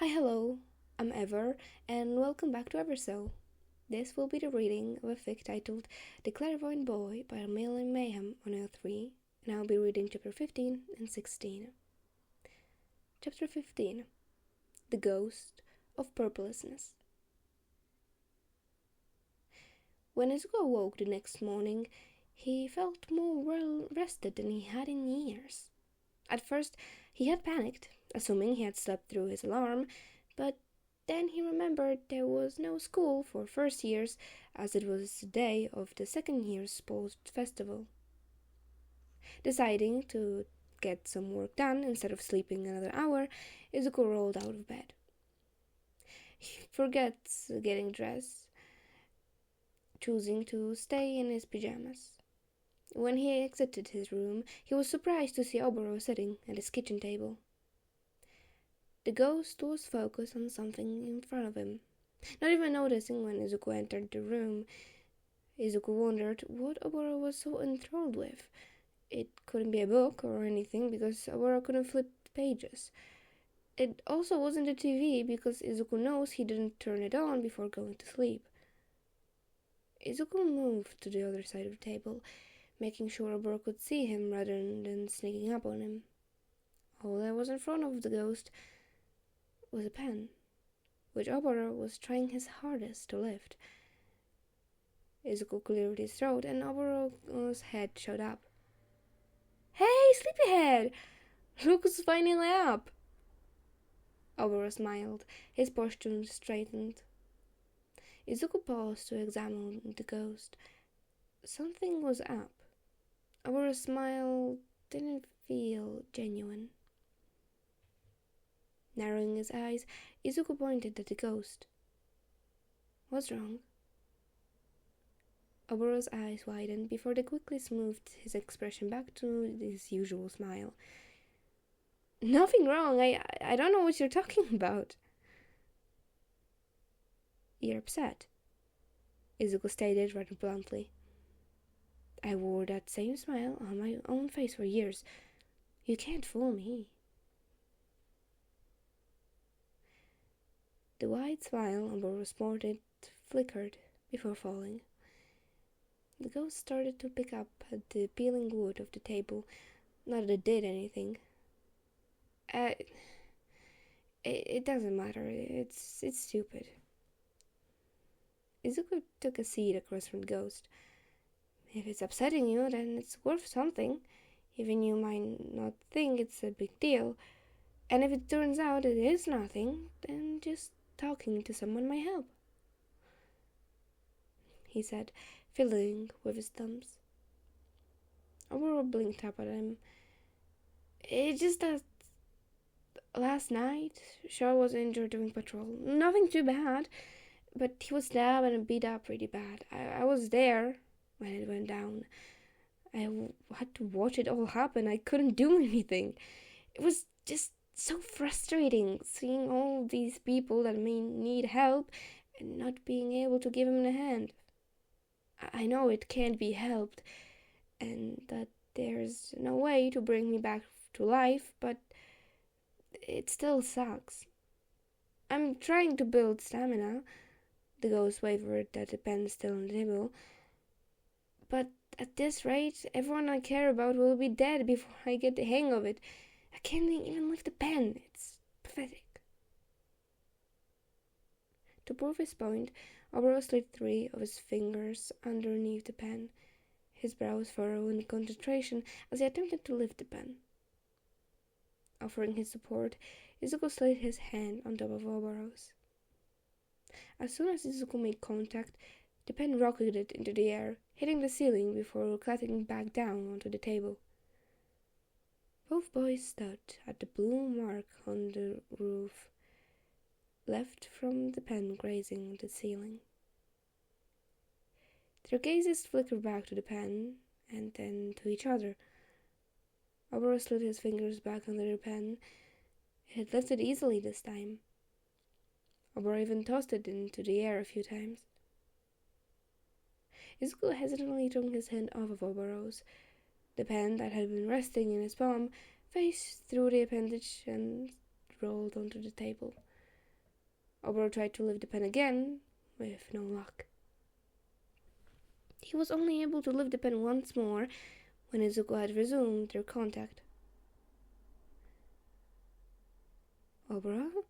Hi, hello, I'm Ever, and welcome back to Everso. This will be the reading of a fic titled The Clairvoyant Boy by Mail and Mayhem on L3, and I'll be reading chapter 15 and 16. Chapter 15 The Ghost of Purposelessness. When Izuku awoke the next morning, he felt more well rested than he had in years. At first, he had panicked, assuming he had slept through his alarm, but then he remembered there was no school for first years, as it was the day of the second year's sports festival. Deciding to get some work done instead of sleeping another hour, Izuku rolled out of bed. He forgets getting dressed, choosing to stay in his pajamas. When he exited his room, he was surprised to see Oboro sitting at his kitchen table. The ghost was focused on something in front of him, not even noticing when Izuku entered the room. Izuku wondered what Oboro was so enthralled with. It couldn't be a book or anything because Oboro couldn't flip pages. It also wasn't a TV because Izuku knows he didn't turn it on before going to sleep. Izuku moved to the other side of the table, making sure Oboro could see him rather than sneaking up on him. All that was in front of the ghost was a pen, which Oboro was trying his hardest to lift. Izuku cleared his throat and Oboro's head showed up. "Hey, sleepyhead! Look who's finally up!" Oboro smiled, his posture straightened. Izuku paused to examine the ghost. Something was up. Oboro's smile didn't feel genuine. Narrowing his eyes, Izuku pointed at the ghost. "What's wrong?" Oboro's eyes widened before they quickly smoothed his expression back to his usual smile. "Nothing wrong. I don't know what you're talking about." "You're upset," Izuku stated rather bluntly. "I wore that same smile on my own face for years. You can't fool me." The wide smile Oboro sported flickered before falling. The ghost started to pick up at the peeling wood of the table, not that it did anything. It doesn't matter. It's stupid." Izuku took a seat across from the ghost. "If it's upsetting you, then it's worth something, even you might not think it's a big deal. And if it turns out it is nothing, then just talking to someone might help," he said, fiddling with his thumbs. Oboro blinked up at him. "It's just that last night, Shaw was injured during patrol. Nothing too bad, but he was stabbed and beat up pretty bad. I was there when it went down. I had to watch it all happen. I couldn't do anything. It was just so frustrating seeing all these people that may need help and not being able to give him a hand. I know it can't be helped and that there's no way to bring me back to life, but it still sucks. I'm trying to build stamina." The ghost wavered at the pen still on the table. "But at this rate, everyone I care about will be dead before I get the hang of it. I can't even lift the pen. It's pathetic." To prove his point, Oboro slid 3 of his fingers underneath the pen, his brows furrowed in concentration as he attempted to lift the pen. Offering his support, Izuku slid his hand on top of Oboro's. As soon as Izuku made contact, the pen rocketed into the air, hitting the ceiling before clattering back down onto the table. Both boys stood at the blue mark on the roof, left from the pen grazing the ceiling. Their gazes flickered back to the pen, and then to each other. Oboro slid his fingers back under the pen. It had lifted easily this time. Oboro even tossed it into the air a few times. Izuku hesitantly took his hand off of Oboro's. The pen that had been resting in his palm phased through the appendage and rolled onto the table. Oboro tried to lift the pen again, with no luck. He was only able to lift the pen once more when Izuku had resumed their contact. "Oboro?"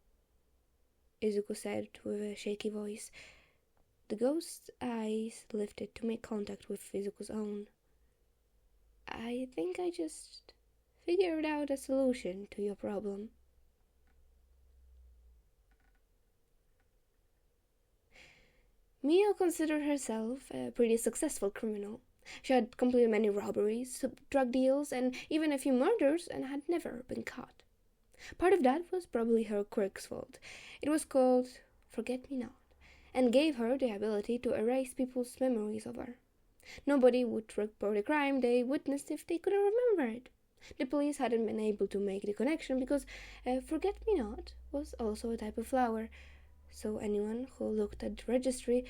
Izuku said with a shaky voice. The ghost's eyes lifted to make contact with Izuku's own. "I think I just figured out a solution to your problem." Mio considered herself a pretty successful criminal. She had completed many robberies, drug deals, and even a few murders, and had never been caught. Part of that was probably her quirk's fault. It was called Forget-Me-Not, and gave her the ability to erase people's memories of her. Nobody would report a crime they witnessed if they couldn't remember it. The police hadn't been able to make the connection because Forget-Me-Not was also a type of flower, so anyone who looked at the registry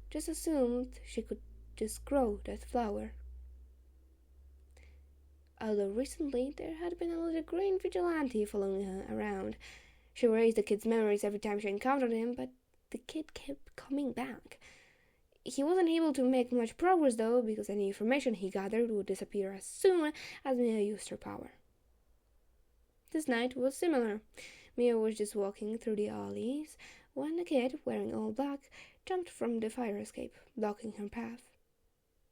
just assumed she could just grow that flower. Although recently there had been a little green vigilante following her around. She erased the kid's memories every time she encountered him, but the kid kept coming back. He wasn't able to make much progress though, because any information he gathered would disappear as soon as Mia used her power. This night was similar. Mia was just walking through the alleys when a kid, wearing all black, jumped from the fire escape, blocking her path.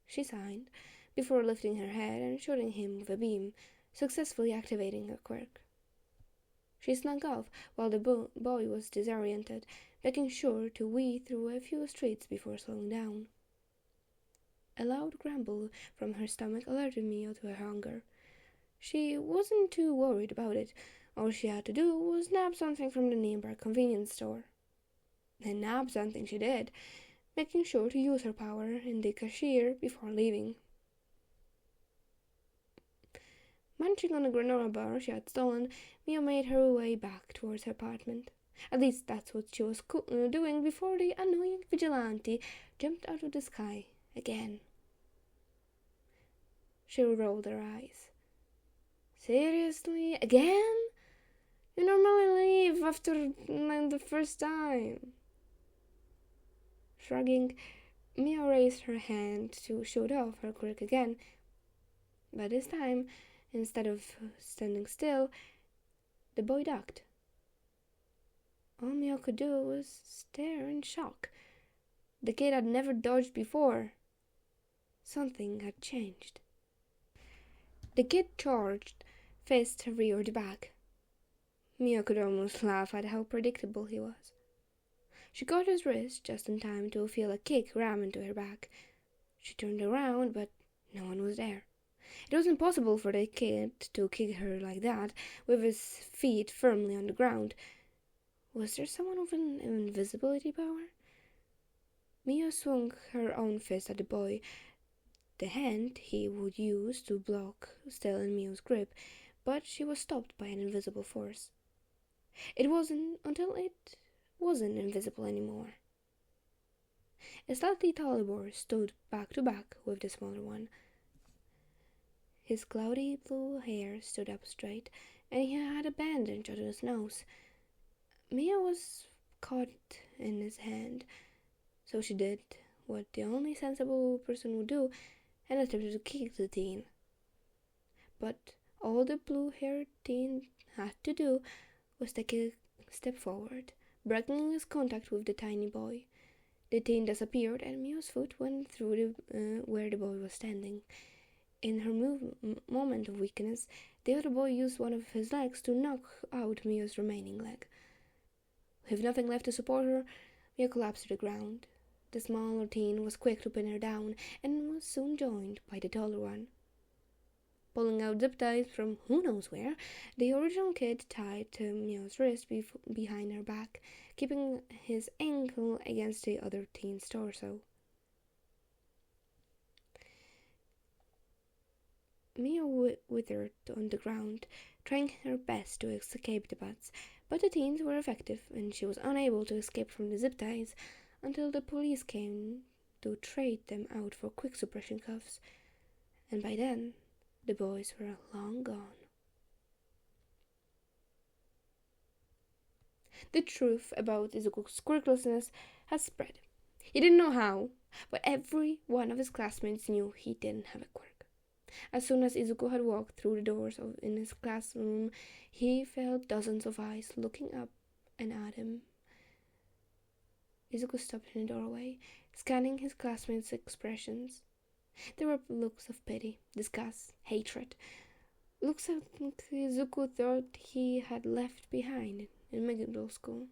She signed, before lifting her head and shooting him with a beam, successfully activating her quirk. She snuck off while the boy was disoriented, making sure to weave through a few streets before slowing down. A loud grumble from her stomach alerted Mio to her hunger. She wasn't too worried about it. All she had to do was nab something from the nearby convenience store. And nab something she did, making sure to use her power in the cashier before leaving. Munching on the granola bar she had stolen, Mio made her way back towards her apartment. At least that's what she was doing before the annoying vigilante jumped out of the sky again. She rolled her eyes. "Seriously? Again? You normally leave after the first time." Shrugging, Mia raised her hand to shoot off her quirk again. But this time, instead of standing still, the boy ducked. All Mia could do was stare in shock. The kid had never dodged before. Something had changed. The kid charged, fist reared back. Mia could almost laugh at how predictable he was. She caught his wrist just in time to feel a kick ram into her back. She turned around, but no one was there. It was impossible for the kid to kick her like that, with his feet firmly on the ground. Was there someone with an invisibility power? Mia swung her own fist at the boy, the hand he would use to block still in Mio's grip, but she was stopped by an invisible force. It wasn't until it wasn't invisible anymore. A slightly taller boy stood back to back with the smaller one. His cloudy blue hair stood up straight, and he had a bandage on his nose. Mia was caught in his hand, so she did what the only sensible person would do and attempted to kick the teen. But all the blue-haired teen had to do was take a step forward, breaking his contact with the tiny boy. The teen disappeared, and Mio's foot went through where the boy was standing. In her moment of weakness, the other boy used one of his legs to knock out Mio's remaining leg. With nothing left to support her, Mia collapsed to the ground. The smaller teen was quick to pin her down, and was soon joined by the taller one. Pulling out zip ties from who knows where, the original kid tied Mio's wrist behind her back, keeping his ankle against the other teen's torso. Mia withered on the ground, trying her best to escape the butts, but the teens were effective, and she was unable to escape from the zip ties until the police came to trade them out for quick suppression cuffs, and by then the boys were long gone. The truth about Izuku's quirklessness had spread. He didn't know how, but every one of his classmates knew he didn't have a quirk. As soon as Izuku had walked through the doors in his classroom, he felt dozens of eyes looking up and at him. Izuku stopped in the doorway, scanning his classmates' expressions. There were looks of pity, disgust, hatred. Looks that Izuku thought he had left behind in middle school.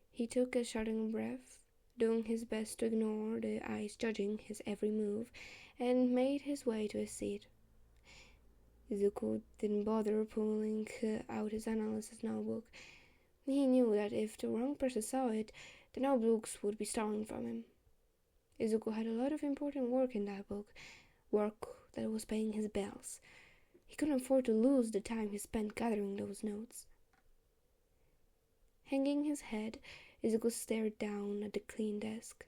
He took a shuddering breath, doing his best to ignore the eyes judging his every move, and made his way to his seat. Izuku didn't bother pulling out his analysis notebook. He knew that if the wrong person saw it, the notebooks would be stolen from him. Izuku had a lot of important work in that book, work that was paying his bills. He couldn't afford to lose the time he spent gathering those notes. Hanging his head, Izuku stared down at the clean desk.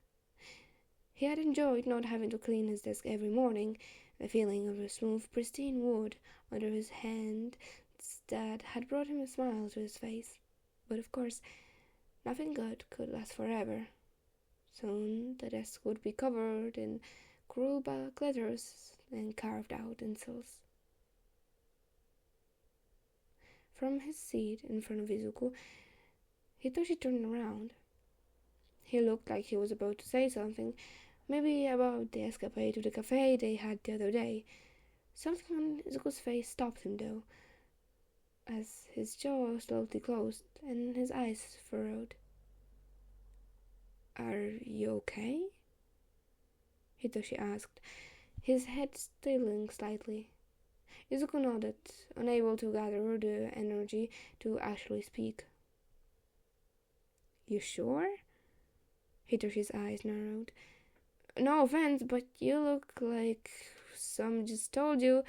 He had enjoyed not having to clean his desk every morning, the feeling of the smooth, pristine wood under his hand that had brought him a smile to his face. But of course, nothing good could last forever. Soon the desk would be covered in cruel black letters and carved out insults. From his seat in front of Izuku, Hitoshi turned around. He looked like he was about to say something, maybe about the escapade to the cafe they had the other day. Something on Izuku's face stopped him, though, as his jaw slowly closed and his eyes furrowed. "Are you okay?" Hitoshi asked, his head stilling slightly. Izuku nodded, unable to gather the energy to actually speak. "You sure?" Hitoshi's eyes narrowed. "No offense, but you look like some just told you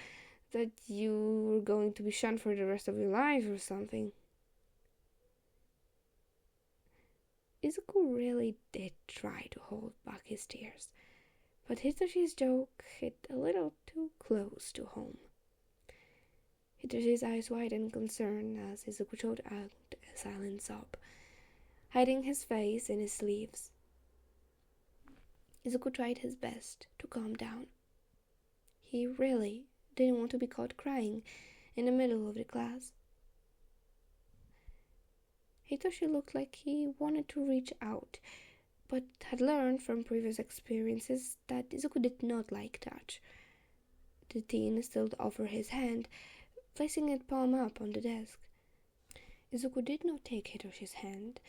that you were going to be shunned for the rest of your life or something." Izuku really did try to hold back his tears, but Hitoshi's joke hit a little too close to home. Hitoshi's eyes widened in concern as Izuku choked out a silent sob, hiding his face in his sleeves. Izuku tried his best to calm down. He really didn't want to be caught crying in the middle of the class. Hitoshi looked like he wanted to reach out, but had learned from previous experiences that Izuku did not like touch. The teen still offered his hand, placing it palm up on the desk. Izuku did not take Hitoshi's hand,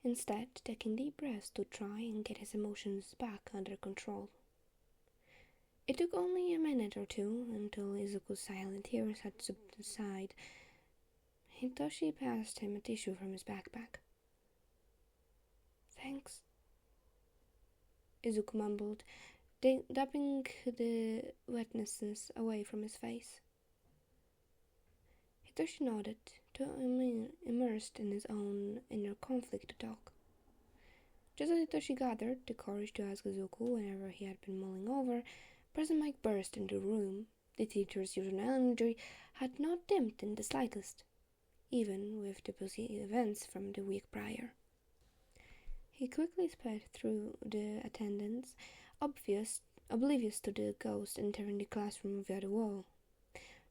instead taking deep breaths to try and get his emotions back under control. It took only a minute or two until Izuku's silent tears had subsided. Hitoshi passed him a tissue from his backpack. "Thanks," Izuku mumbled, dabbing the wetnesses away from his face. Hitoshi nodded, too immersed in his own inner conflict to talk. Just as Hitoshi gathered the courage to ask Izuku whenever he had been mulling over, President Mike burst into the room. The teacher's usual energy had not dimmed in the slightest, even with the busy events from the week prior. He quickly sped through the attendants, oblivious to the ghost entering the classroom via the wall.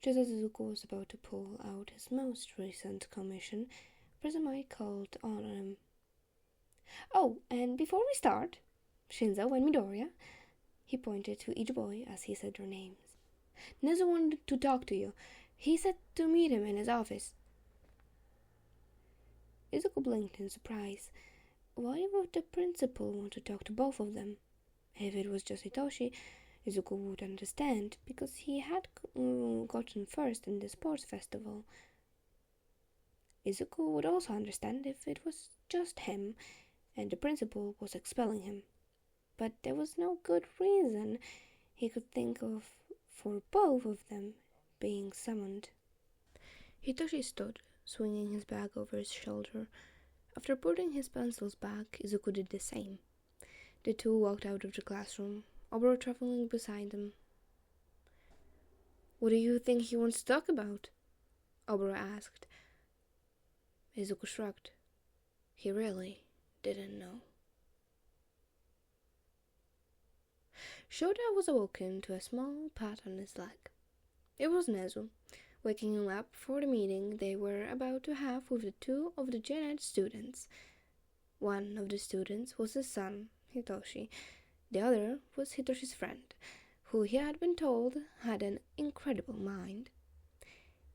Just as Izuku was about to pull out his most recent commission, President Mike called on him. "Oh, and before we start, Shinzo and Midoriya," he pointed to each boy as he said their names. "Nezu wanted to talk to you. He said to meet him in his office." Izuku blinked in surprise. Why would the principal want to talk to both of them? If it was just Hitoshi, Izuku would understand, because he had gotten first in the sports festival. Izuku would also understand if it was just him, and the principal was expelling him. But there was no good reason he could think of for both of them being summoned. Hitoshi stood, swinging his bag over his shoulder. After putting his pencils back, Izuku did the same. The two walked out of the classroom, Oboro traveling beside them. "What do you think he wants to talk about?" Oboro asked. Izuku shrugged. He really didn't know. Shota was awoken to a small pat on his leg. It was Nezu, waking him up for the meeting they were about to have with the two of the Gen Ed students. One of the students was his son, Hitoshi. The other was Hitoshi's friend, who he had been told had an incredible mind.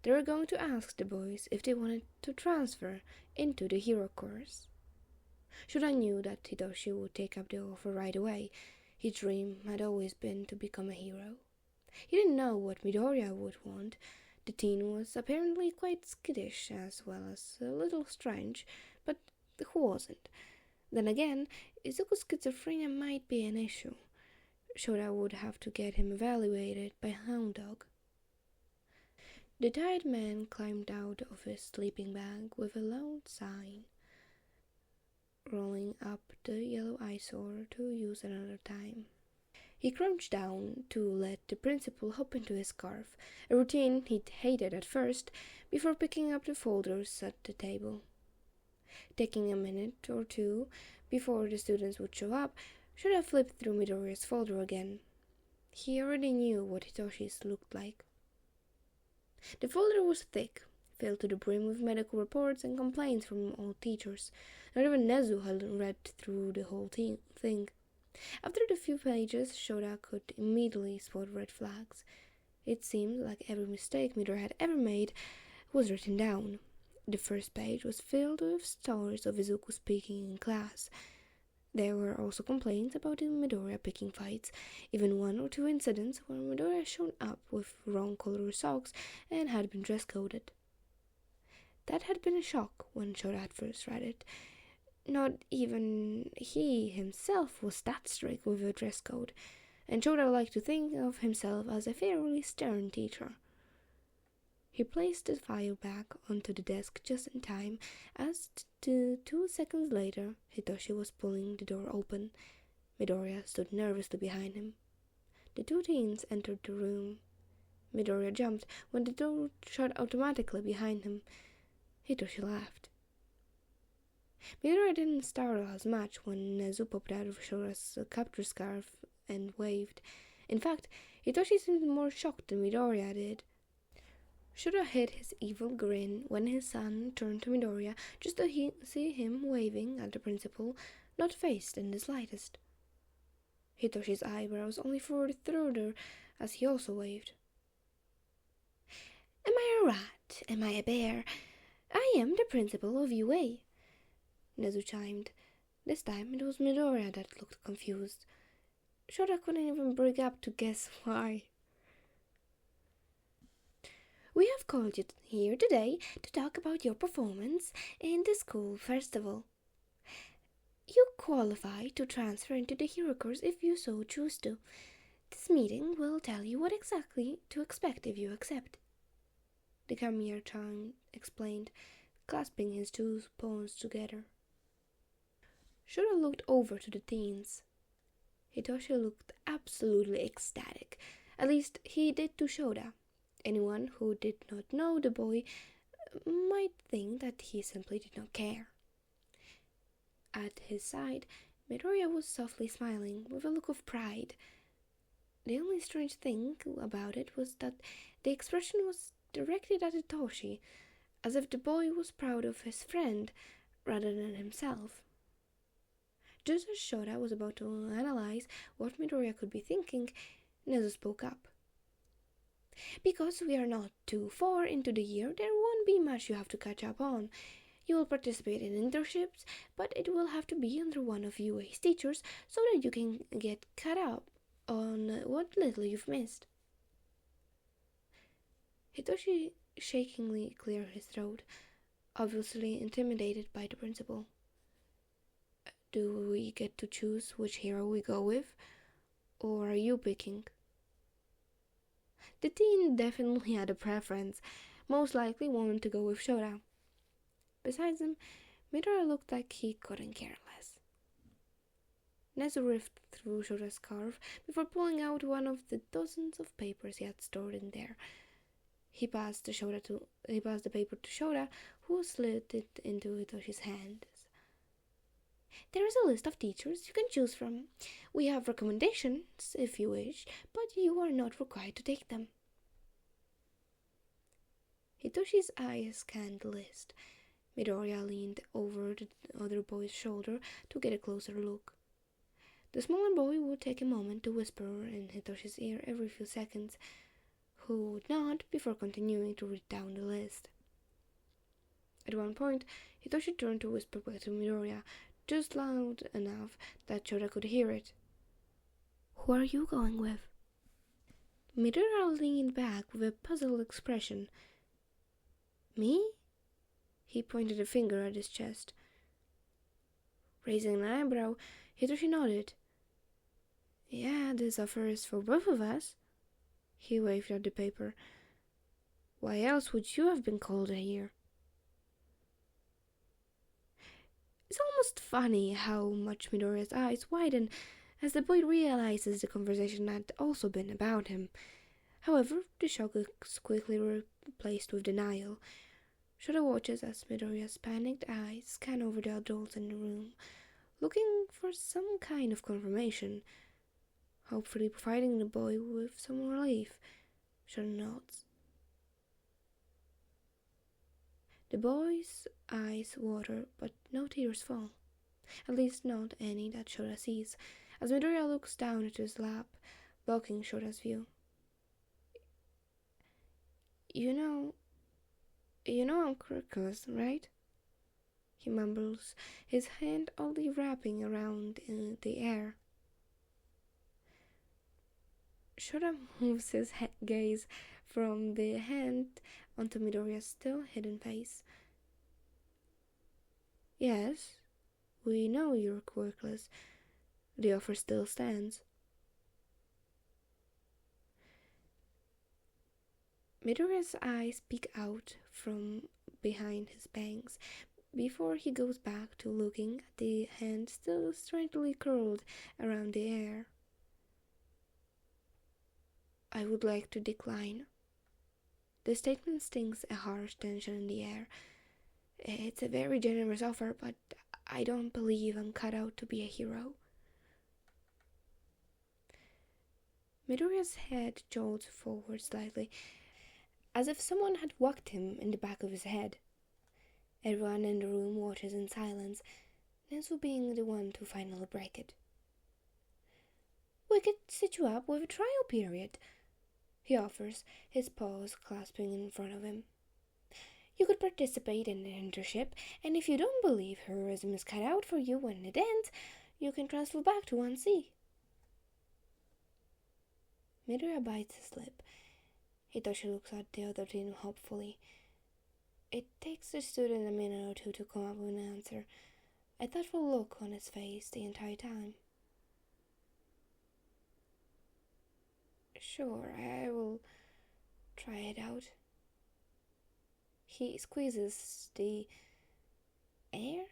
They were going to ask the boys if they wanted to transfer into the hero course. Shota knew that Hitoshi would take up the offer right away. His dream had always been to become a hero. He didn't know what Midoriya would want. The teen was apparently quite skittish as well as a little strange, but who wasn't? Then again, Izuku's schizophrenia might be an issue. Shota would have to get him evaluated by Hound Dog. The tired man climbed out of his sleeping bag with a loud sigh, rolling up the yellow eyesore to use another time. He crouched down to let the principal hop into his scarf, a routine he'd hated at first, before picking up the folders at the table. Taking a minute or two before the students would show up, Shota flipped through Midoriya's folder again. He already knew what Hitoshi's looked like. The folder was thick, filled to the brim with medical reports and complaints from all teachers. Not even Nezu had read through the whole thing. After the few pages, Shota could immediately spot red flags. It seemed like every mistake Midoriya had ever made was written down. The first page was filled with stories of Izuku speaking in class. There were also complaints about Midoriya picking fights, even 1 or 2 incidents where Midoriya showed up with wrong color socks and had been dress-coded. That had been a shock when Shota had first read it. Not even he himself was that strict with a dress code, and Shota liked to think of himself as a fairly stern teacher. He placed the file back onto the desk just in time, as 2 seconds later, Hitoshi was pulling the door open. Midoriya stood nervously behind him. The 2 teens entered the room. Midoriya jumped when the door shut automatically behind him. Hitoshi laughed. Midoriya didn't startle as much when Nezu popped out of Shora's capture scarf and waved. In fact, Hitoshi seemed more shocked than Midoriya did. Shota hid his evil grin when his son turned to Midoriya just to see him waving at the principal, not fazed in the slightest. Hitoshi's eyebrows only furrowed further as he also waved. "Am I a rat? Am I a bear? I am the principal of UA," Nezu chimed. This time it was Midoriya that looked confused. Shota couldn't even bring up to guess why. "We have called you here today to talk about your performance in the school festival. You qualify to transfer into the hero course if you so choose to. This meeting will tell you what exactly to expect if you accept," the Kamiya-chan explained, clasping his 2 palms together. Shota looked over to the teens. Hitoshi looked absolutely ecstatic. At least he did to Shota. Anyone who did not know the boy might think that he simply did not care. At his side, Midoriya was softly smiling with a look of pride. The only strange thing about it was that the expression was directed at Hitoshi, as if the boy was proud of his friend rather than himself. Just as Shota was about to analyze what Midoriya could be thinking, Nezu spoke up. "Because we are not too far into the year, there won't be much you have to catch up on. You will participate in internships, but it will have to be under one of UA's teachers so that you can get caught up on what little you've missed." Hitoshi shakingly cleared his throat, obviously intimidated by the principal. "Do we get to choose which hero we go with, or are you picking?" The teen definitely had a preference, most likely wanted to go with Shota. Besides him, Midoriya looked like he couldn't care less. Nezu riffed through Shota's scarf before pulling out one of the dozens of papers he had stored in there. He passed the paper to Shota, who slid it into Hitoshi's hands. There is a list of teachers you can choose from. We have recommendations, if you wish, but you are not required to take them. Hitoshi's eyes scanned the list. Midoriya leaned over the other boy's shoulder to get a closer look. The smaller boy would take a moment to whisper in Hitoshi's ear every few seconds, who would nod before continuing to read down the list. At one point, Hitoshi turned to whisper back to Midoriya, just loud enough that Shota could hear it. "Who are you going with?" Midoriya leaned back with a puzzled expression. "Me?" He pointed a finger at his chest. Raising an eyebrow, Hitoshi nodded. "Yeah, this offer is for both of us." He waved at the paper. "Why else would you have been called here?" It's almost funny how much Midoriya's eyes widen as the boy realizes the conversation had also been about him. However, the shock is quickly replaced with denial. Shota watches as Midoriya's panicked eyes scan over the adults in the room, looking for some kind of confirmation, hopefully providing the boy with some relief. Shota nods. The boy's eyes water, but no tears fall. At least not any that Shota sees, as Midoriya looks down at his lap, blocking Shota's view. You know I'm Kirkus, right?" He mumbles, his hand oddly wrapping around in the air. Shota moves his gaze from the hand onto Midoriya's still hidden face. "Yes, we know you're quirkless. The offer still stands." Midoriya's eyes peek out from behind his bangs before he goes back to looking at the hand still strangely curled around the air. "I would like to decline." The statement stings a harsh tension in the air. It's a very generous offer, but I don't believe I'm cut out to be a hero. Midoriya's head jolts forward slightly, as if someone had whacked him in the back of his head. Everyone in the room watches in silence, Nezu being the one to finally break it. "We could set you up with a trial period," he offers, his paws clasping in front of him. "You could participate in the internship, and if you don't believe heroism is cut out for you when it ends, you can transfer back to 1C. Midoriya bites his lip. Hitoshi looks at the other team hopefully. It takes the student a minute or two to come up with an answer, a thoughtful look on his face the entire time. "Sure, I will try it out." He squeezes the air.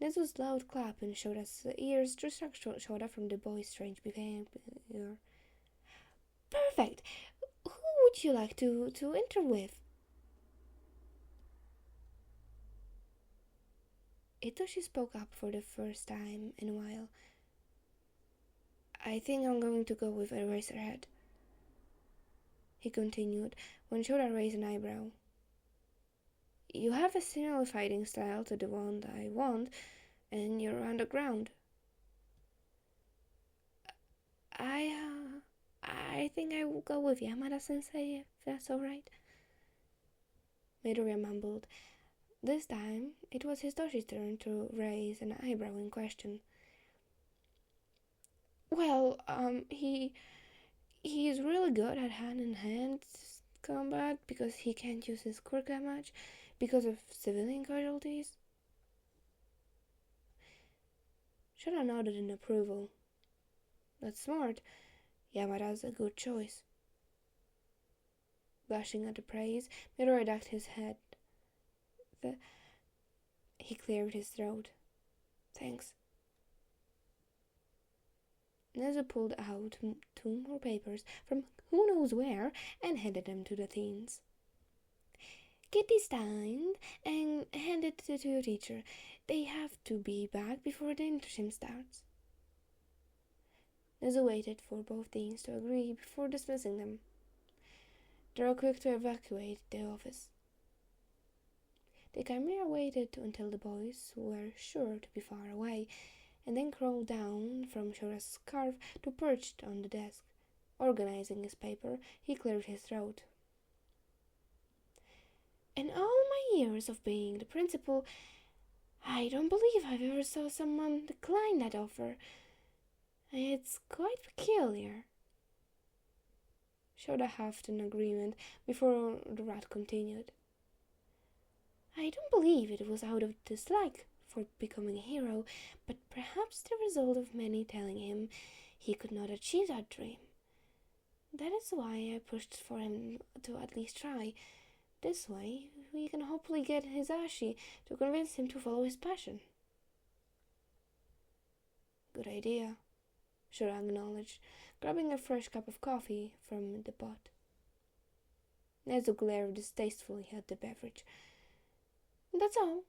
Nezu's loud clap in Shota's ears distracts Shota from the boy's strange behavior. "Perfect! Who would you like to enter with?" Hitoshi spoke up for the first time in a while. "I think I'm going to go with Eraserhead," he continued, when Shota raised an eyebrow. "You have a similar fighting style to the one I want, and you're underground." I think I will go with Yamada-sensei, if that's alright," Midoriya mumbled. This time, it was Hitoshi's turn to raise an eyebrow in question. "Well, he's really good at hand-in-hand combat because he can't use his quirk that much because of civilian casualties." Shota nodded in approval. "That's smart. Yamada's a good choice." Blushing at the praise, Midoriya ducked his head. He cleared his throat. "Thanks." Nezu pulled out 2 more papers from who knows where and handed them to the teens. "Get these signed and hand it to your teacher. They have to be back before the internship starts." Nezu waited for both teens to agree before dismissing them. They were quick to evacuate the office. The chimera waited until the boys were sure to be far away, and then crawled down from Shora's scarf to perched on the desk. Organizing his paper, he cleared his throat. "In all my years of being the principal, I don't believe I've ever saw someone decline that offer. It's quite peculiar." Shora huffed in agreement before the rat continued. "I don't believe it was out of dislike for becoming a hero, but perhaps the result of many telling him he could not achieve that dream. That is why I pushed for him to at least try. This way, we can hopefully get Hisashi to convince him to follow his passion." "Good idea," Shora acknowledged, grabbing a fresh cup of coffee from the pot. Nezu glared distastefully at the beverage. "That's all.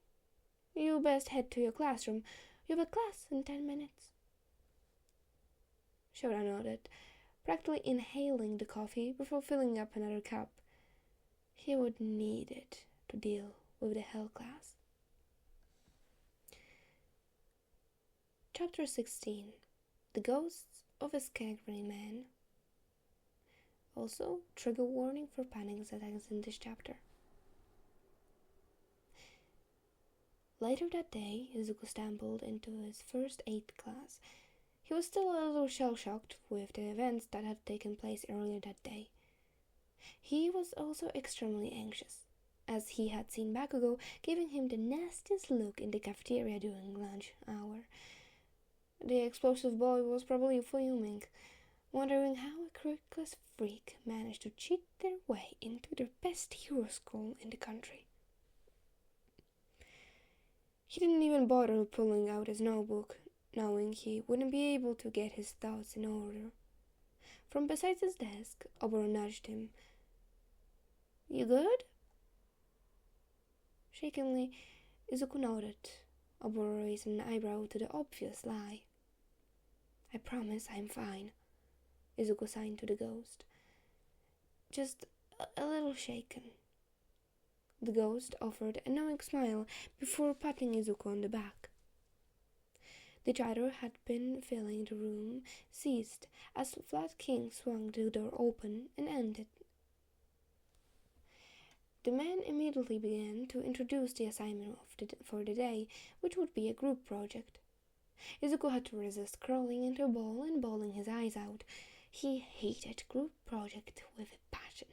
You best head to your classroom. You have a class in 10 minutes. Shora nodded, practically inhaling the coffee before filling up another cup. He would need it to deal with the hell class. Chapter 16. The Ghosts of a Scraggly Man. Also, trigger warning for panic attacks in this chapter. Later that day, Izuku stumbled into his first aid class. He was still a little shell-shocked with the events that had taken place earlier that day. He was also extremely anxious, as he had seen Bakugo giving him the nastiest look in the cafeteria during lunch hour. The explosive boy was probably fuming, wondering how a reckless freak managed to cheat their way into the best hero school in the country. He didn't even bother pulling out his notebook, knowing he wouldn't be able to get his thoughts in order. From beside his desk, Oboro nudged him. "You good?" Shakingly, Izuku nodded. Oboro raised an eyebrow to the obvious lie. "I promise I'm fine," Izuku signed to the ghost. "Just a little shaken." The ghost offered a knowing smile before patting Izuku on the back. The chatter had been filling the room ceased as Flat King swung the door open and ended. The man immediately began to introduce the assignment for the day, which would be a group project. Izuku had to resist crawling into a ball and bawling his eyes out. He hated group project with a passion,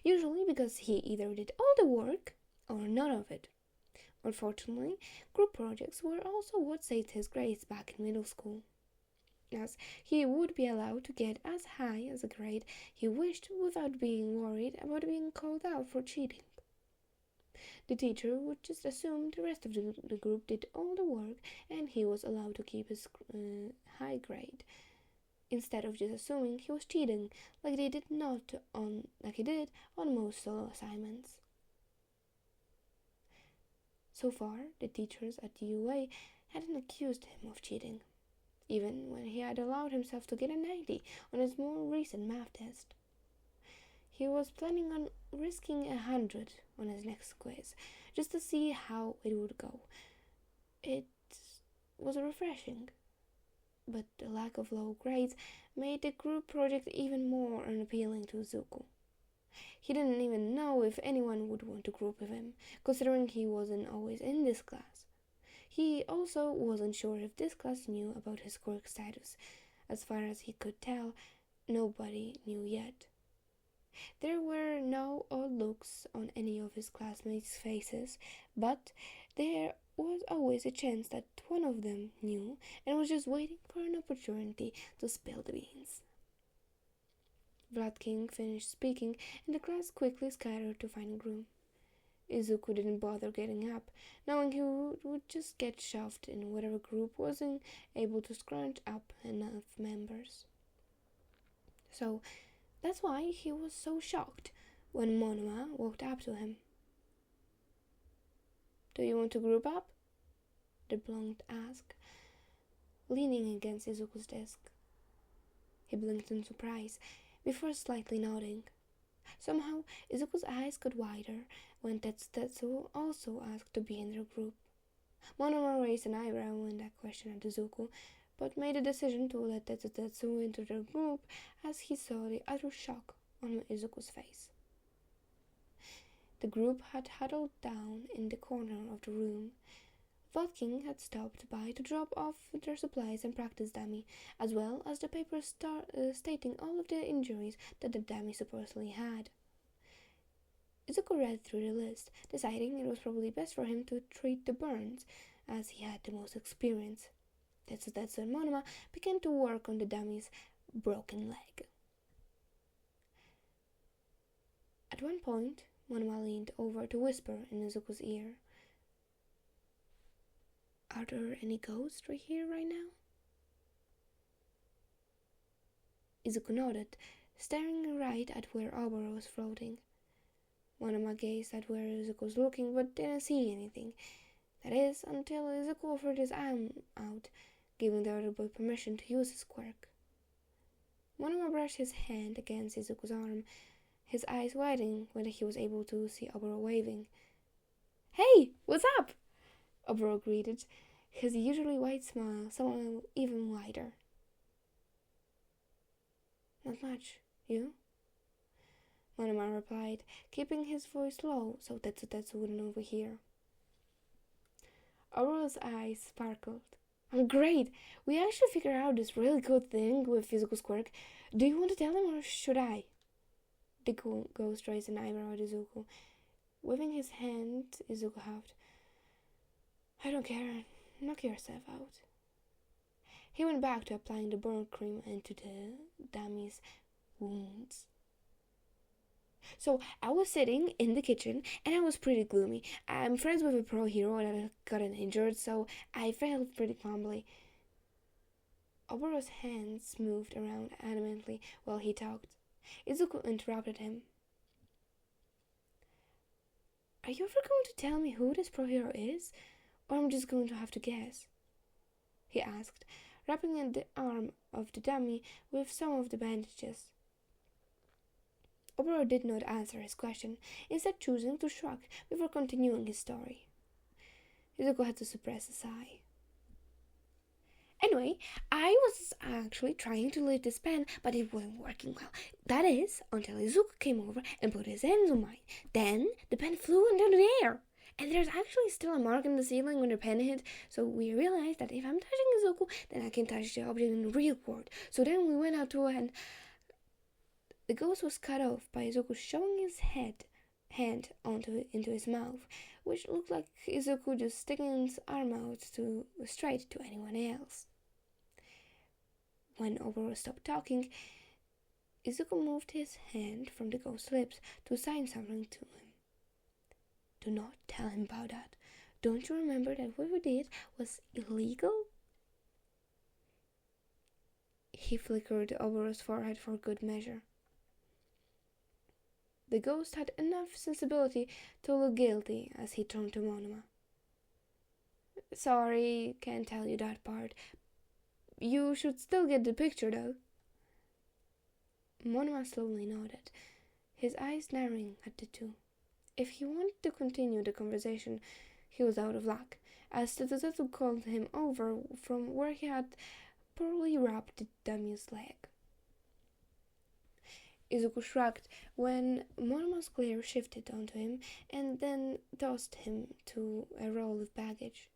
usually because he either did all the work or none of it. Unfortunately, group projects were also what saved his grades back in middle school, as he would be allowed to get as high as a grade he wished without being worried about being called out for cheating. The teacher would just assume the rest of the group did all the work and he was allowed to keep his high grade, instead of just assuming he was cheating like he did on most solo assignments. So far, the teachers at the UA hadn't accused him of cheating, even when he had allowed himself to get a 90 on his more recent math test. He was planning on risking 100 on his next quiz, just to see how it would go. It was refreshing, but the lack of low grades made the group project even more unappealing to Izuku. He didn't even know if anyone would want to group with him, considering he wasn't always in this class. He also wasn't sure if this class knew about his quirk status. As far as he could tell, nobody knew yet. There were no odd looks on any of his classmates' faces, but there was always a chance that one of them knew and was just waiting for an opportunity to spill the beans. Vlad King finished speaking, and the class quickly scattered to find a room. Izuku didn't bother getting up, knowing he would just get shoved in whatever group wasn't able to scrunch up enough members. So that's why he was so shocked when Monoma walked up to him. "Do you want to group up?" the blonde asked, leaning against Izuku's desk. He blinked in surprise, before slightly nodding. Somehow, Izuku's eyes got wider when Tetsu also asked to be in their group. Monoma raised an eyebrow when that question at Izuku, but made a decision to let Tetsu into their group as he saw the utter shock on Izuku's face. The group had huddled down in the corner of the room. Vodking had stopped by to drop off their supplies and practice dummy, as well as the paper stating all of the injuries that the dummy supposedly had. Izuku read through the list, deciding it was probably best for him to treat the burns, as he had the most experience. Tetsu and Monoma began to work on the dummy's broken leg. At one point, Monoma leaned over to whisper in Izuku's ear, "Are there any ghosts right here right now?" Izuku nodded, staring right at where Oboro was floating. Monoma gazed at where Izuku was looking, but didn't see anything. That is, until Izuku offered his arm out, giving the other boy permission to use his quirk. Monoma brushed his hand against Izuku's arm, his eyes widening when he was able to see Oboro waving. "Hey, what's up?" Oboro greeted, his usually wide smile somewhat even wider. "Not much. You?" Monoma replied, keeping his voice low so Tetsu wouldn't overhear. Oboro's eyes sparkled. "I'm great! We actually figured out this really good thing with Izuku's quirk. Do you want to tell him or should I?" The ghost raised an eyebrow at Izuku. Waving his hand, Izuku huffed. "I don't care. Knock yourself out." He went back to applying the burn cream into the dummy's wounds. "So I was sitting in the kitchen and I was pretty gloomy. I'm friends with a pro hero that got injured, so I felt pretty calmly." Oboro's hands moved around animatedly while he talked. Izuku interrupted him. "Are you ever going to tell me who this pro hero is, or I'm just going to have to guess?" he asked, wrapping in the arm of the dummy with some of the bandages. Oboro did not answer his question, instead choosing to shrug before continuing his story. Izuku had to suppress a sigh. "Anyway, I was actually trying to lift this pen, but it wasn't working well. That is, until Izuku came over and put his hands on mine. Then the pen flew into the air. And there's actually still a mark in the ceiling when the pen hit, so we realized that if I'm touching Izuku, then I can touch the object in the real world. So then we went out to and..." The ghost was cut off by Izuku showing his hand into his mouth, which looked like Izuku just sticking his arm out straight to anyone else. When Oboro stopped talking, Izuku moved his hand from the ghost's lips to sign something to him. "Do not tell him about that. Don't you remember that what we did was illegal?" He flickered Oboro's forehead for good measure. The ghost had enough sensibility to look guilty as he turned to Monoma. "Sorry, can't tell you that part. You should still get the picture, though." Monoma slowly nodded, his eyes narrowing at the two. If he wanted to continue the conversation, he was out of luck, as Tetsu called him over from where he had poorly wrapped the dummy's leg. Izuku shrugged when Monoma's glare shifted onto him and then tossed him to a roll of bandage.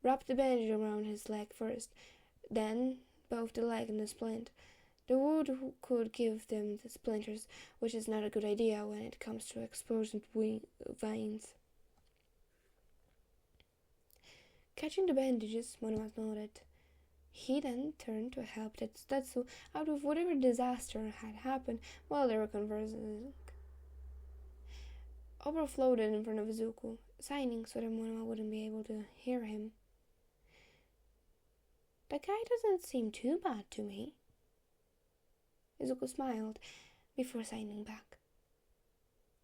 "Wrap the bandage around his leg first, then both the leg and the splint. The wood could give them the splinters, which is not a good idea when it comes to exposed veins." Catching the bandages, Monoma nodded. He then turned to help Tetsu out of whatever disaster had happened while they were conversing. Oboro floated in front of Izuku, signing so that Monoma wouldn't be able to hear him. "That guy doesn't seem too bad to me." Izuku smiled before signing back.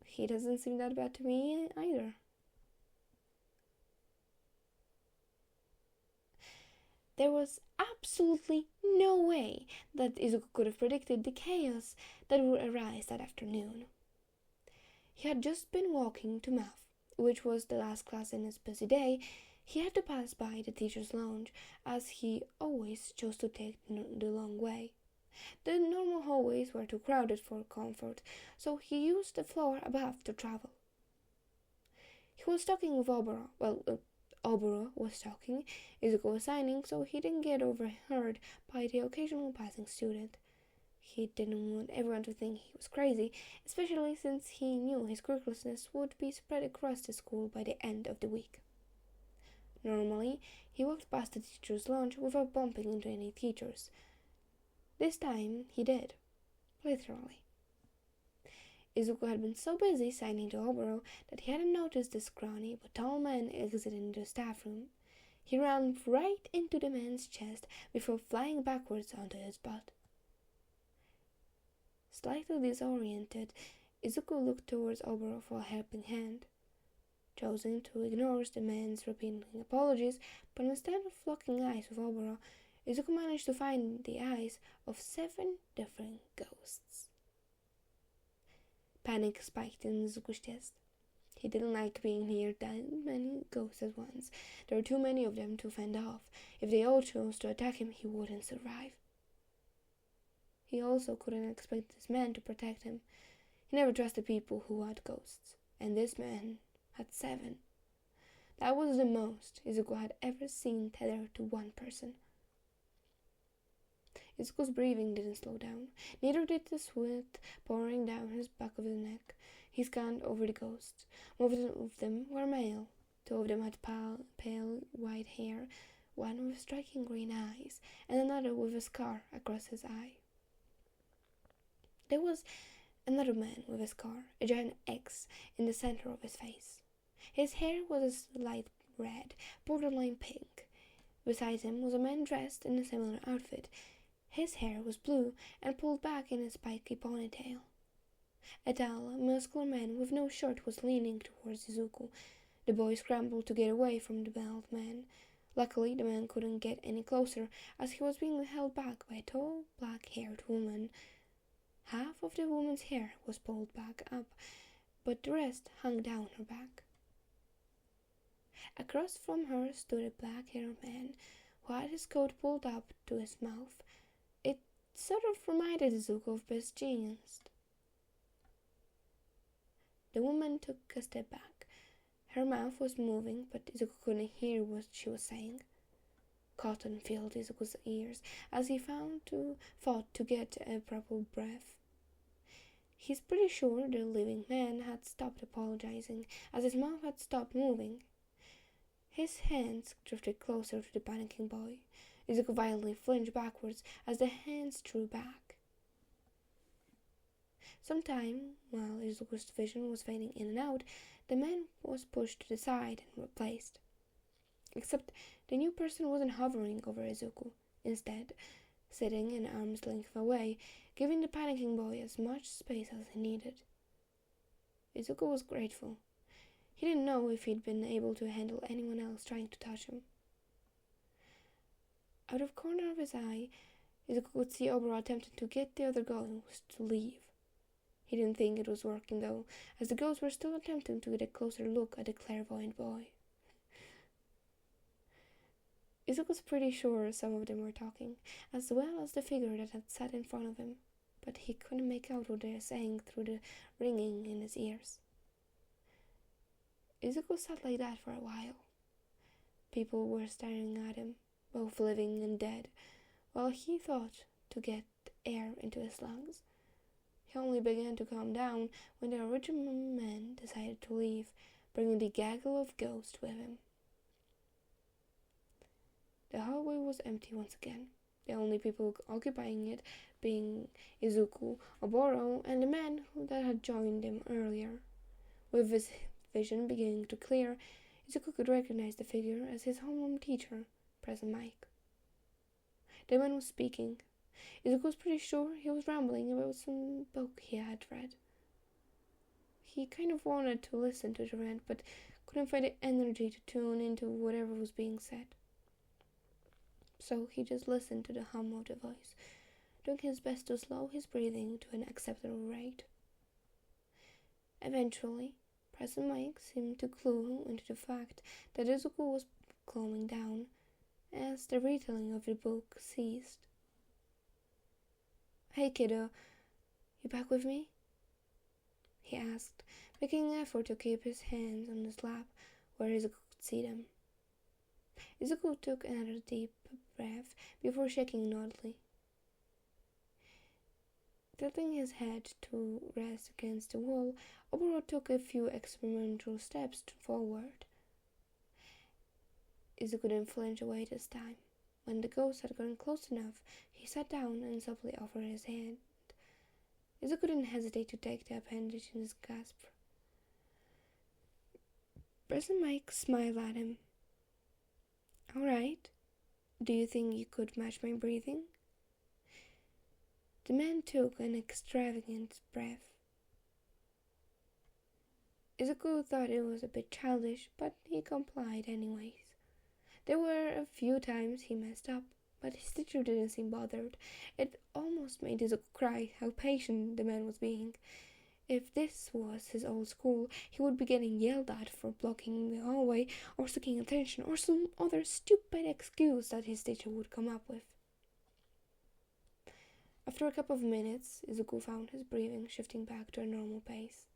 "He doesn't seem that bad to me either." There was absolutely no way that Izuku could have predicted the chaos that would arise that afternoon. He had just been walking to math, which was the last class in his busy day. He had to pass by the teacher's lounge, as he always chose to take the long way. The normal hallways were too crowded for comfort, so he used the floor above to travel. He was talking with Oboro. Oboro was talking, Izuku was signing, so he didn't get overheard by the occasional passing student. He didn't want everyone to think he was crazy, especially since he knew his quirklessness would be spread across the school by the end of the week. Normally, he walked past the teacher's lounge without bumping into any teachers. This time, he did. Literally. Izuku had been so busy signing to Oboro that he hadn't noticed the scrawny but tall man exiting the staff room. He ran right into the man's chest before flying backwards onto his butt. Slightly disoriented, Izuku looked towards Oboro for a helping hand, choosing to ignore the man's repeating apologies, but instead of locking eyes with Oboro, Izuku managed to find the eyes of 7 different ghosts. Panic spiked in Izuku's chest. He didn't like being near that many ghosts at once. There were too many of them to fend off. If they all chose to attack him, he wouldn't survive. He also couldn't expect this man to protect him. He never trusted people who had ghosts, and this man had 7. That was the most Izuku had ever seen tethered to one person. Izuku's breathing didn't slow down. Neither did the sweat pouring down his back of his neck. He scanned over the ghosts. Most of them were male. 2 of them had pale white hair, one with striking green eyes, and another with a scar across his eye. There was another man with a scar, a giant X in the center of his face. His hair was a light red, borderline pink. Beside him was a man dressed in a similar outfit. His hair was blue and pulled back in a spiky ponytail. A tall, muscular man with no shirt was leaning towards Izuku. The boy scrambled to get away from the bald man. Luckily, the man couldn't get any closer, as he was being held back by a tall, black-haired woman. Half of the woman's hair was pulled back up, but the rest hung down her back. Across from her stood a black-haired man who had his coat pulled up to his mouth. It sort of reminded Izuku of Best Genius. The woman took a step back. Her mouth was moving, but Izuku couldn't hear what she was saying. Cotton filled Izuku's ears as he fought to get a proper breath. He's pretty sure the living man had stopped apologizing, as his mouth had stopped moving. His hands drifted closer to the panicking boy. Izuku violently flinched backwards as the hands drew back. Sometime, while Izuku's vision was fading in and out, the man was pushed to the side and replaced. Except the new person wasn't hovering over Izuku, instead sitting an arm's length away, giving the panicking boy as much space as he needed. Izuku was grateful. He didn't know if he'd been able to handle anyone else trying to touch him. Out of the corner of his eye, Izuku could see Oboro attempting to get the other ghosts to leave. He didn't think it was working though, as the ghosts were still attempting to get a closer look at the clairvoyant boy. Izuku's pretty sure some of them were talking, as well as the figure that had sat in front of him, but he couldn't make out what they were saying through the ringing in his ears. Izuku sat like that for a while. People were staring at him, both living and dead, while he thought to get air into his lungs. He only began to calm down when the original man decided to leave, bringing the gaggle of ghosts with him. The hallway was empty once again, the only people occupying it being Izuku, Oboro, and the man that had joined them earlier. With his vision beginning to clear, Izuku could recognize the figure as his homeroom teacher, Present Mike. The man was speaking. Izuku was pretty sure he was rambling about some book he had read. He kind of wanted to listen to the rant, but couldn't find the energy to tune into whatever was being said. So he just listened to the hum of the voice, doing his best to slow his breathing to an acceptable rate. Eventually, Present Mike seemed to clue into the fact that Izuku was calming down as the retelling of the book ceased. "Hey kiddo, you back with me?" he asked, making an effort to keep his hands on his lap where Izuku could see them. Izuku took another deep breath before shaking oddly. Tilting his head to rest against the wall, Oboro took a few experimental steps forward. Izuku didn't flinch away this time. When the ghost had gotten close enough, he sat down and softly offered his hand. Izuku didn't hesitate to take the appendage in his grasp. Present Mike smiled at him. "All right. Do you think you could match my breathing?" The man took an extravagant breath. Izuku thought it was a bit childish, but he complied anyways. There were a few times he messed up, but his teacher didn't seem bothered. It almost made Izuku cry how patient the man was being. If this was his old school, he would be getting yelled at for blocking the hallway or seeking attention or some other stupid excuse that his teacher would come up with. After a couple of minutes, Izuku found his breathing shifting back to a normal pace.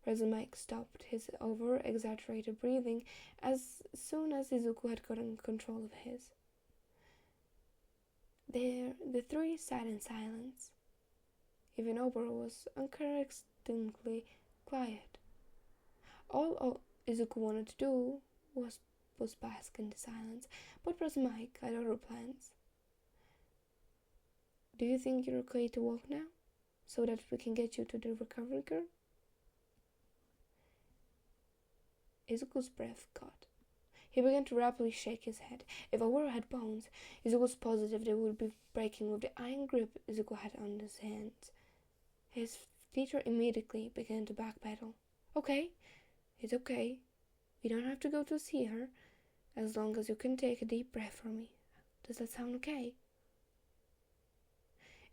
Present Mike stopped his over-exaggerated breathing as soon as Izuku had gotten control of his. The three sat in silence. Even Oboro was uncharacteristically quiet. All Izuku wanted to do was bask in the silence, but Present Mike had other plans. "Do you think you're okay to walk now, so that we can get you to the recovery girl?" Izuku's breath caught. He began to rapidly shake his head. If Oboro had bones, Izuku was positive they would be breaking with the iron grip Izuku had on his hands. His teacher immediately began to backpedal. "Okay, it's okay. We don't have to go to see her, as long as you can take a deep breath for me. Does that sound okay?"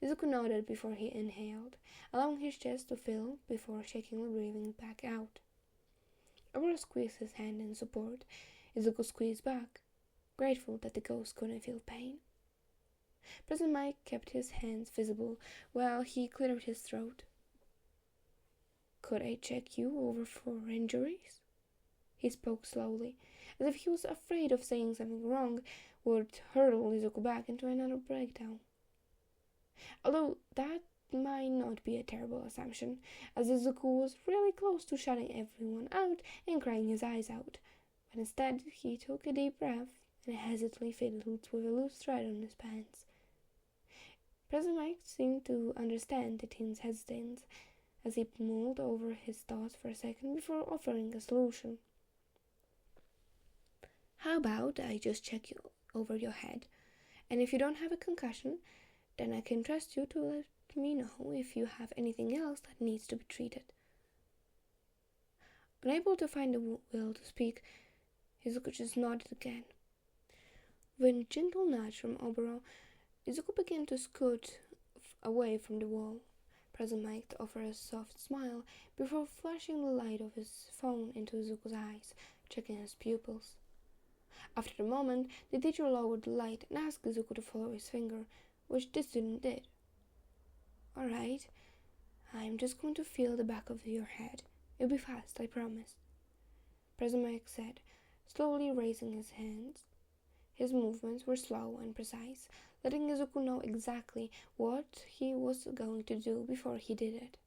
Izuku nodded before he inhaled, allowing his chest to fill before shakingly breathing back out. Oboro squeezed his hand in support. Izuku squeezed back, grateful that the ghost couldn't feel pain. Present Mike kept his hands visible while he cleared his throat. "Could I check you over for injuries?" He spoke slowly, as if he was afraid of saying something wrong would hurtle Izuku back into another breakdown. Although that might not be a terrible assumption, as Izuku was really close to shutting everyone out and crying his eyes out. But instead, he took a deep breath and hesitantly fiddled with a loose thread on his pants. Present Mike seemed to understand the teen's hesitance, as he mulled over his thoughts for a second before offering a solution. "How about I just check you over your head, and if you don't have a concussion, then I can trust you to let me know if you have anything else that needs to be treated." Unable to find the will to speak, Izuku just nodded again. With a gentle nudge from Oboro, Izuku began to scoot away from the wall. Present Mike offered a soft smile before flashing the light of his phone into Izuku's eyes, checking his pupils. After a moment, the teacher lowered the light and asked Izuku to follow his finger, which the student did. "All right, I'm just going to feel the back of your head. It'll be fast, I promise," Present Mike said, slowly raising his hands. His movements were slow and precise, letting Izuku know exactly what he was going to do before he did it.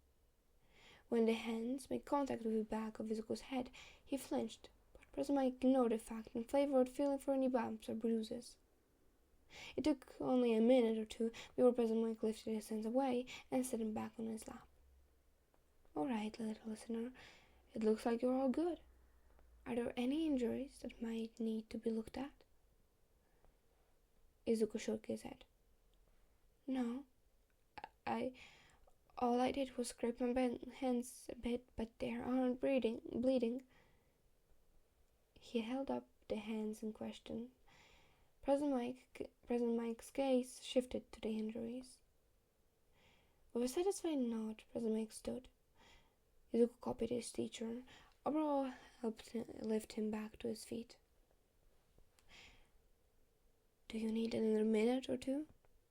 When the hands made contact with the back of Izuku's head, he flinched, but Present Mike ignored the fact and favored feeling for any bumps or bruises. It took only a minute or two before Present Mike lifted his hands away and set him back on his lap. "All right, little listener, It looks like you're all good. Are there any injuries that might need to be looked at? Izuku shook his head. No. All I did was scrape my hands a bit, but they aren't bleeding. He held up the hands in question. President Mike's gaze shifted to the injuries. With a satisfied nod, President Mike stood. Izuku copied his teacher. Oboro helped lift him back to his feet. Do you need another minute or two?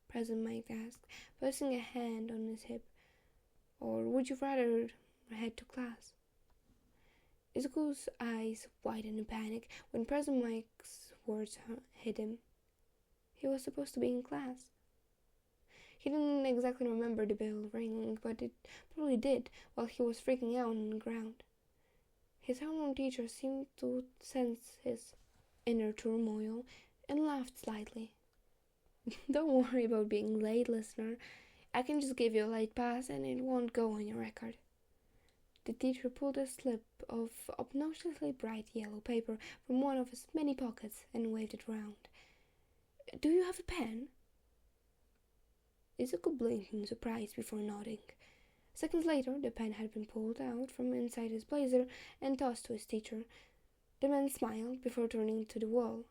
President Mike asked, placing a hand on his hip. Or would you rather head to class? Izuku's eyes widened in panic when President Mike's words hit him. He was supposed to be in class. He didn't exactly remember the bell ringing, but it probably did while he was freaking out on the ground. His homeroom teacher seemed to sense his inner turmoil and laughed slightly. Don't worry about being late, listener. I can just give you a late pass and it won't go on your record. The teacher pulled a slip of obnoxiously bright yellow paper from one of his many pockets and waved it round. Do you have a pen? Izuku blinked in surprise before nodding. Seconds later, the pen had been pulled out from inside his blazer and tossed to his teacher. The man smiled before turning to the wall,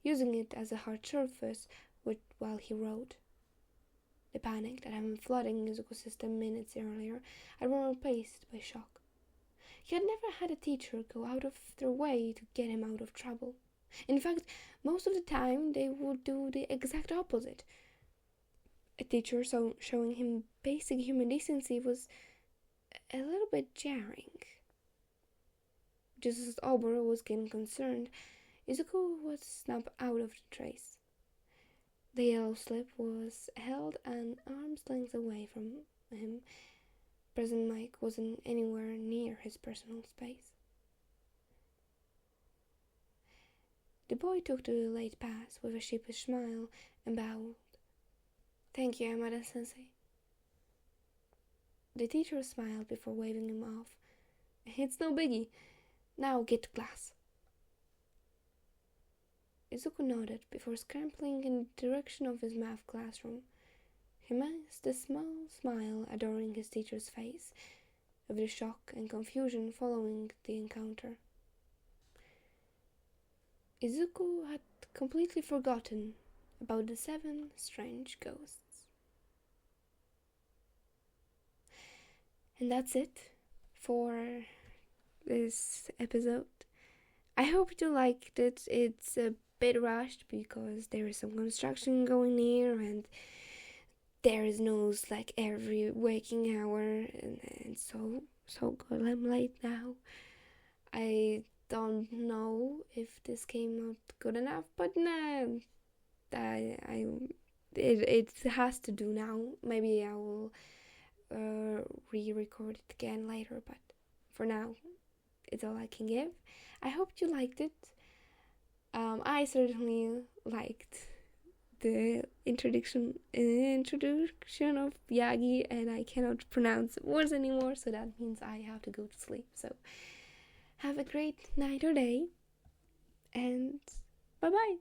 using it as a hard surface while he wrote. The panic that had been flooding Izuku's system minutes earlier had been replaced by shock. He had never had a teacher go out of their way to get him out of trouble. In fact, most of the time they would do the exact opposite. A teacher showing him basic human decency was a little bit jarring. Just as Oboro was getting concerned, Izuku was snapped out of the trace. The yellow slip was held an arm's length away from him. President Mike wasn't anywhere near his personal space. The boy took the late pass with a sheepish smile and bowed. Thank you, Amada-sensei. The teacher smiled before waving him off. It's no biggie. Now get to class. Izuku nodded before scrambling in the direction of his math classroom. He missed a small smile adoring his teacher's face, of the shock and confusion following the encounter. Izuku had completely forgotten about the 7 strange ghosts. And that's it for this episode. I hope you liked it. It's a bit rushed because there is some construction going near and there is no Slack every waking hour, and so good I'm late now. I don't know if this came out good enough, but nah, it has to do now. Maybe I will re-record it again later, but for now it's all I can give. I hope you liked it. I certainly liked the introduction of Yagi, and I cannot pronounce words anymore, so that means I have to go to sleep. So have a great night or day, and bye bye.